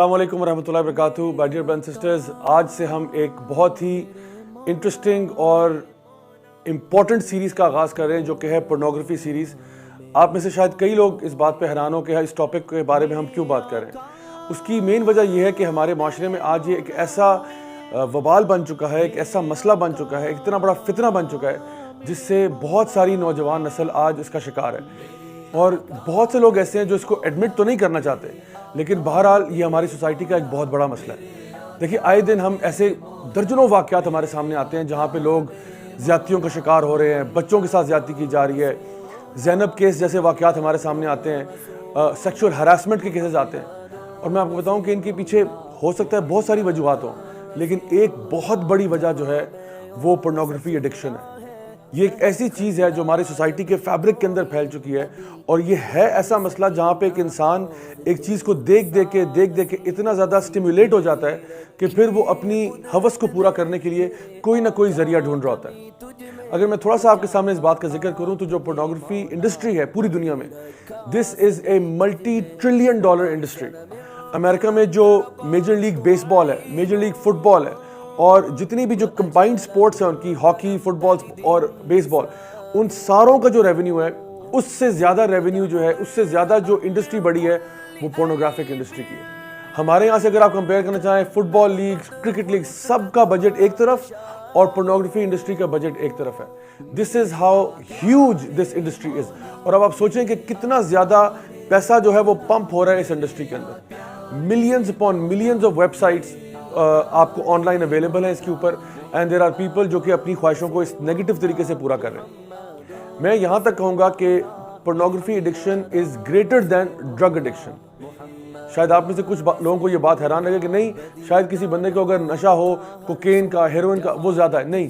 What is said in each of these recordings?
السلام علیکم ورحمۃ اللہ وبرکاتہ. My dear brothers and sisters, آج سے ہم ایک بہت ہی انٹرسٹنگ اور امپورٹنٹ سیریز کا آغاز کر رہے ہیں جو کہ ہے پورنوگرافی سیریز. آپ میں سے شاید کئی لوگ اس بات پہ حیران ہو کہ اس ٹاپک کے بارے میں ہم کیوں بات کر رہے ہیں. اس کی مین وجہ یہ ہے کہ ہمارے معاشرے میں آج یہ ایک ایسا وبال بن چکا ہے, ایک ایسا مسئلہ بن چکا ہے, ایک اتنا بڑا فتنہ بن چکا ہے جس سے بہت ساری نوجوان نسل آج اس کا شکار ہے. اور بہت سے لوگ ایسے ہیں جو اس کو ایڈمٹ تو نہیں کرنا چاہتے, لیکن بہرحال یہ ہماری سوسائٹی کا ایک بہت بڑا مسئلہ ہے. دیکھیے, آئے دن ہم ایسے درجنوں واقعات ہمارے سامنے آتے ہیں جہاں پہ لوگ زیادتیوں کا شکار ہو رہے ہیں, بچوں کے ساتھ زیادتی کی جا رہی ہے, زینب کیس جیسے واقعات ہمارے سامنے آتے ہیں, سیکشول ہراسمنٹ کے کیسز آتے ہیں. اور میں آپ کو بتاؤں کہ ان کے پیچھے ہو سکتا ہے بہت ساری وجوہات ہوں, لیکن ایک بہت بڑی وجہ جو ہے وہ پورنوگرافی ایڈکشن ہے. یہ ایک ایسی چیز ہے جو ہماری سوسائٹی کے فیبرک کے اندر پھیل چکی ہے, اور یہ ہے ایسا مسئلہ جہاں پہ ایک انسان ایک چیز کو دیکھ دیکھ کے اتنا زیادہ سٹیمیولیٹ ہو جاتا ہے کہ پھر وہ اپنی ہوس کو پورا کرنے کے لیے کوئی نہ کوئی ذریعہ ڈھونڈ رہا ہوتا ہے. اگر میں تھوڑا سا آپ کے سامنے اس بات کا ذکر کروں تو جو پورنوگرافی انڈسٹری ہے پوری دنیا میں, this is a multi trillion dollar industry. امریکہ میں جو میجر لیگ بیس بال ہے, میجر لیگ فٹ بال ہے, اور جتنی بھی جو کمبائنڈ سپورٹس ہیں ان کی, ہاکی, فٹ بال اور بیس بال, ان ساروں کا جو ریونیو ہے اس سے زیادہ ریونیو جو ہے, اس سے زیادہ جو انڈسٹری بڑی ہے وہ پورنوگرافک انڈسٹری کی ہے. ہمارے یہاں سے اگر آپ کمپیئر کرنا چاہیں, فٹ بال لیگ, کرکٹ لیگ, سب کا بجٹ ایک طرف اور پورنوگرافی انڈسٹری کا بجٹ ایک طرف ہے. This is how huge this industry is. اور اب آپ سوچیں کہ کتنا زیادہ پیسہ جو ہے وہ پمپ ہو رہا ہے اس انڈسٹری کے اندر. Millions upon millions of websites آپ کو آن لائن اویلیبل ہیں اس کے اوپر, اینڈ دیر آر پیپل جو کہ اپنی خواہشوں کو اس نیگیٹو طریقے سے پورا کر رہے ہیں. میں یہاں تک کہوں گا کہ pornography addiction is greater than drug addiction. شاید آپ میں سے کچھ لوگوں کو یہ بات حیران لگے کہ نہیں, شاید کسی بندے کو اگر نشہ ہو کوکین کا, ہیروئن کا, وہ زیادہ ہے. نہیں,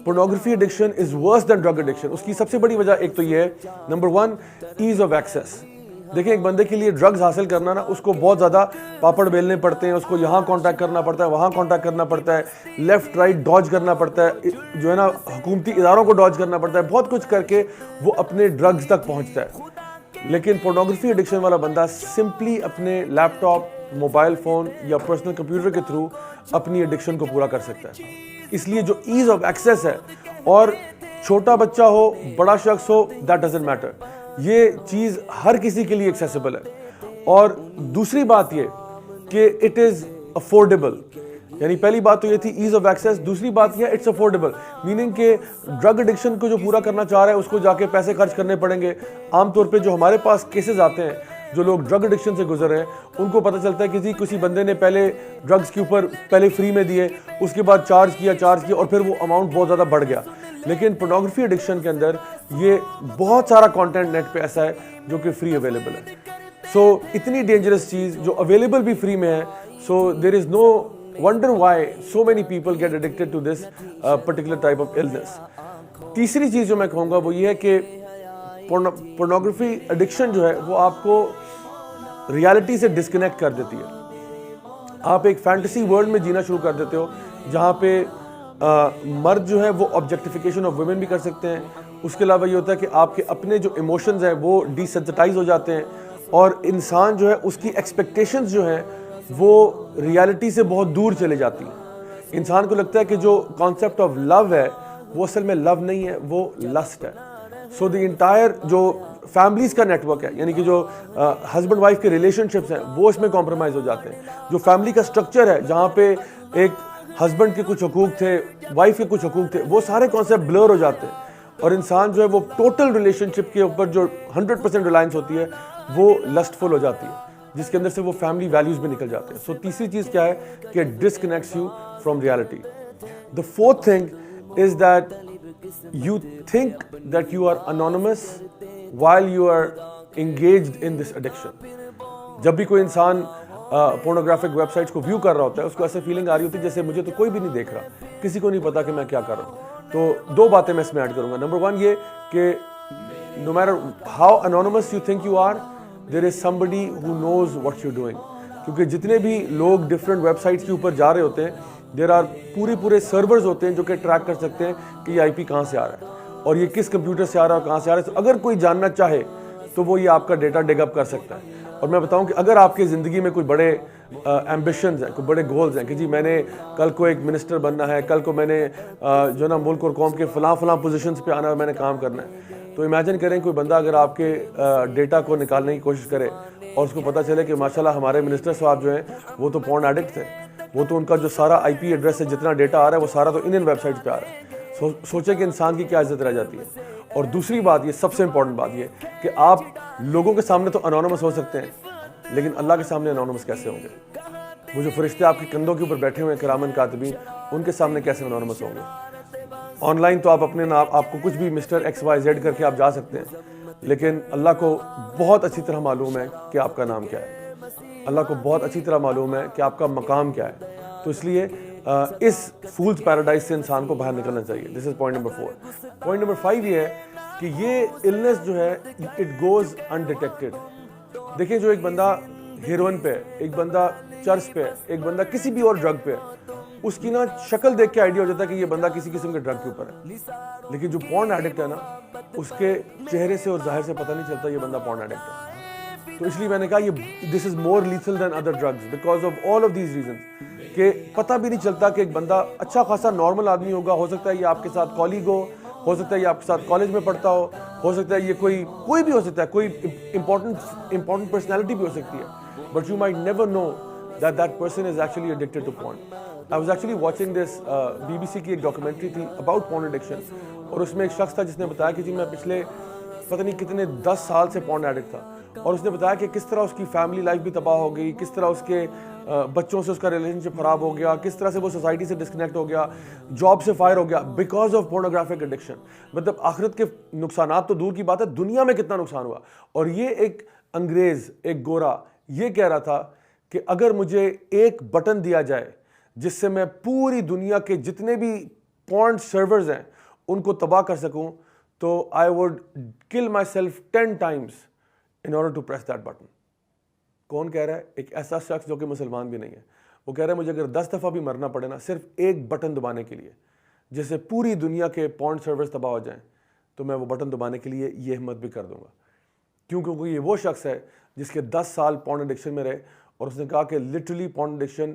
پورنوگرافی ایڈکشن از ورس دین ڈرگ ایڈکشن. اس کی سب سے بڑی وجہ ایک تو یہ ہے, نمبر 1, ایز آف ایکسیس. دیکھیں, ایک بندے کے لیے ڈرگز حاصل کرنا نا, اس کو بہت زیادہ پاپڑ بیلنے پڑتے ہیں, اس کو یہاں کانٹیکٹ کرنا پڑتا ہے, وہاں کانٹیکٹ کرنا پڑتا ہے, لیفٹ رائٹ ڈاج کرنا پڑتا ہے, جو ہے نا حکومتی اداروں کو ڈاج کرنا پڑتا ہے, بہت کچھ کر کے وہ اپنے ڈرگز تک پہنچتا ہے. لیکن پورنوگرافی ایڈکشن والا بندہ سمپلی اپنے لیپ ٹاپ, موبائل فون یا پرسنل کمپیوٹر کے تھرو اپنی ایڈکشن کو پورا کر سکتا ہے. اس لیے جو ایز آف ایکسیس ہے, اور چھوٹا بچہ ہو, بڑا شخص ہو, دیٹ ڈزنٹ میٹر, یہ چیز ہر کسی کے لیے ایکسیسیبل ہے. اور دوسری بات یہ کہ اٹ از افورڈیبل. یعنی پہلی بات تو یہ تھی ایز آف ایکسیس, دوسری بات یہ اٹس افورڈیبل, میننگ کہ ڈرگ ایڈکشن کو جو پورا کرنا چاہ رہا ہے اس کو جا کے پیسے خرچ کرنے پڑیں گے. عام طور پہ جو ہمارے پاس کیسز آتے ہیں, جو لوگ ڈرگ ایڈکشن سے گزر رہے ہیں, ان کو پتہ چلتا ہے کہ کسی بندے نے پہلے ڈرگز کے اوپر پہلے فری میں دیے, اس کے بعد چارج کیا, اور پھر وہ اماؤنٹ بہت زیادہ بڑھ گیا. لیکن پورنوگرافی ایڈکشن کے اندر یہ بہت سارا کانٹینٹ نیٹ پہ ایسا ہے جو کہ فری اویلیبل ہے. سو اتنی ڈینجرس چیز جو اویلیبل بھی فری میں ہے, so there is no wonder why so many people get addicted to this particular type of illness. تیسری چیز جو میں کہوں گا وہ یہ ہے کہ پورنوگرافی ایڈکشن جو ہے وہ آپ کو ریالٹی سے ڈسکنیکٹ کر دیتی ہے. آپ ایک فینٹیسی ورلڈ میں جینا شروع کر دیتے ہو جہاں پہ مرد جو ہے وہ آبجیکٹیفیکیشن آف ویمن بھی کر سکتے ہیں. اس کے علاوہ یہ ہوتا ہے کہ آپ کے اپنے جو ایموشنز ہیں وہ ڈی سینسٹائز ہو جاتے ہیں, اور انسان جو ہے اس کی ایکسپیکٹیشنز جو ہیں وہ ریالٹی سے بہت دور چلے جاتی ہیں. انسان کو لگتا ہے کہ جو کانسیپٹ آف لو ہے وہ اصل میں لو نہیں ہے, وہ لسٹ ہے. سو دی انٹائر جو فیملیز کا نیٹ ورک ہے, یعنی کہ جو ہسبینڈ وائف کے ریلیشن شپس ہیں وہ اس میں کمپرومائز ہو جاتے ہیں. جو فیملی کا سٹرکچر ہے جہاں پہ ایک ہسبینڈ کے کچھ حقوق تھے, وائف کے کچھ حقوق تھے, وہ سارے کانسیپٹ بلر ہو جاتے ہیں, اور انسان جو ہے وہ ٹوٹل ریلیشن شپ کے اوپر جو 100% ریلائنس ہوتی ہے وہ لسٹفل ہو جاتی ہے, جس کے اندر سے وہ فیملی ویلیوز بھی نکل جاتے ہیں. سو تیسری چیز کیا ہے کہ disconnects you from reality. The fourth thing is that you think that you are anonymous while you are engaged in this addiction. جب بھی کوئی انسان پورنوگرافک ویب سائٹس کو ویو کر رہا ہوتا ہے, اس کو ایسے فیلنگ آ رہی ہوتی ہے جیسے مجھے تو کوئی بھی نہیں دیکھ رہا, کسی کو نہیں پتا کہ میں کیا کر رہا ہوں. تو دو باتیں میں اس میں ایڈ کروں گا. نمبر 1 یہ کہ no matter how anonymous you think you are, there is somebody who knows what you're doing. کیونکہ جتنے بھی لوگ ڈفرینٹ ویب سائٹس کے اوپر جا رہے ہوتے ہیں, there are پورے سرورز ہوتے ہیں جو کہ ٹریک کر سکتے ہیں کہ یہ IP کہاں سے آ رہا ہے اور یہ کس کمپیوٹر سے آ رہا ہے اور کہاں سے آ رہا ہے. اگر کوئی جاننا چاہے تو وہ یہ آپ کا ڈیٹا ڈگ اپ کر سکتا ہے. اور میں بتاؤں کہ اگر آپ کی زندگی میں کوئی بڑے ایمبیشنز ہیں, کوئی بڑے گولز ہیں کہ جی میں نے کل کو ایک منسٹر بننا ہے, کل کو میں نے جو نا ملک اور قوم کے فلاں پوزیشنز پہ آنا ہے, میں نے کام کرنا ہے, تو امیجن کریں کوئی بندہ اگر آپ کے ڈیٹا کو نکالنے کی کوشش کرے اور اس کو پتہ چلے کہ ماشاءاللہ ہمارے منسٹر صاحب جو ہیں وہ تو پورن ایڈکٹ تھے, وہ تو ان کا جو سارا آئی پی ایڈریس سے جتنا ڈیٹا آ رہا ہے وہ سارا تو انڈین ویب سائٹس پہ آ رہا ہے. سوچیں کہ انسان کی کیا عزت رہ جاتی ہے. اور دوسری بات یہ سب سے امپورٹنٹ بات یہ کہ آپ لوگوں کے سامنے تو انونیمس ہو سکتے ہیں, لیکن اللہ کے سامنے انونیمس کیسے ہوں گے؟ وہ جو فرشتے آپ کے کندھوں کے اوپر بیٹھے ہوئے ہیں کرامن کاتبین, ان کے سامنے کیسے انونیمس ہوں گے؟ آن لائن تو آپ اپنے نام, آپ کو کچھ بھی مسٹر ایکس وائی زیڈ کر کے آپ جا سکتے ہیں, لیکن اللہ کو بہت اچھی طرح معلوم ہے کہ آپ کا نام کیا ہے, اللہ کو بہت اچھی طرح معلوم ہے کہ آپ کا مقام کیا ہے. تو اس لیے اس فولز پیراڈائز سے انسان کو باہر نکلنا چاہیے. This is point number 4. Point number 5 یہ ہے کہ یہ النس جو ہے اٹ گوز انڈیٹیکٹڈ. دیکھیں جو ایک بندہ ہیروئن پہ ہے, ایک بندہ چرس پہ ہے, ایک بندہ کسی بھی اور ڈرگ پہ ہے, اس کی نا شکل دیکھ کے آئیڈیا ہو جاتا ہے کہ یہ بندہ کسی قسم کے ڈرگ کے اوپر ہے. لیکن جو پورن ایڈکٹ ہے نا, اس کے چہرے سے اور ظاہر سے پتہ نہیں چلتا یہ بندہ پورن ایڈکٹ ہے. تو اس لیے میں نے کہا یہ this is more lethal than other drugs because of all of these reasons, کہ پتہ بھی نہیں چلتا کہ ایک بندہ اچھا خاصا نارمل آدمی ہوگا, ہو سکتا ہے یہ آپ کے ساتھ کالیگ ہو سکتا ہے یہ آپ کے ساتھ کالج میں پڑھتا ہو سکتا ہے یہ کوئی بھی ہو سکتا ہے, کوئی امپورٹنٹ پرسنالٹی بھی ہو سکتی ہے, but you might never know that person is actually addicted to porn. I was actually watching this BBC کی ایک ڈاکیومنٹری تھی about porn addiction, اور اس میں ایک شخص تھا جس نے بتایا کہ جی میں پچھلے پتہ نہیں کتنے 10 سال سے porn addict تھا, اور اس نے بتایا کہ کس طرح اس کی فیملی لائف بھی تباہ ہو گئی, کس طرح اس کے بچوں سے اس کا ریلیشن شپ خراب ہو گیا, کس طرح سے وہ سوسائٹی سے ڈسکنیکٹ ہو گیا, جاب سے فائر ہو گیا بیکاز آف پورنوگرافک ایڈکشن. مطلب آخرت کے نقصانات تو دور کی بات ہے, دنیا میں کتنا نقصان ہوا. اور یہ ایک انگریز, ایک گورا, یہ کہہ رہا تھا کہ اگر مجھے ایک بٹن دیا جائے جس سے میں پوری دنیا کے جتنے بھی پورن سرورز ہیں ان کو تباہ کر سکوں, تو آئی ووڈ کل my self 10 times in order to press that button. کون کہہ رہا ہے؟ ایک ایسا شخص جو کہ مسلمان بھی نہیں ہے. وہ کہہ رہا ہے مجھے اگر 10 دفعہ بھی مرنا پڑے نا صرف ایک بٹن دبانے کے لیے جس سے پوری دنیا کے پورن سرورز تباہ ہو جائیں, تو میں وہ بٹن دبانے کے لیے یہ ہمت بھی کر دوں گا. کیوں؟ کیونکہ یہ وہ شخص ہے جس کے 10 سال پورن ایڈکشن میں رہے, اور اس نے کہا کہ literally porn addiction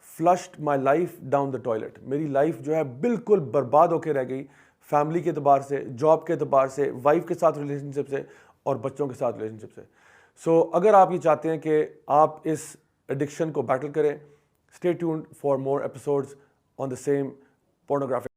flushed my life down the toilet. میری لائف جو ہے بالکل برباد ہو کے رہ گئی, فیملی کے اعتبار سے, جاب کے اعتبار سے, وائف کے ساتھ ریلیشن شپ سے, اور بچوں کے ساتھ ریلیشن شپ سے. سو اگر آپ یہ چاہتے ہیں کہ آپ اس ایڈکشن کو بیٹل کریں, stay tuned for more episodes on the same pornography.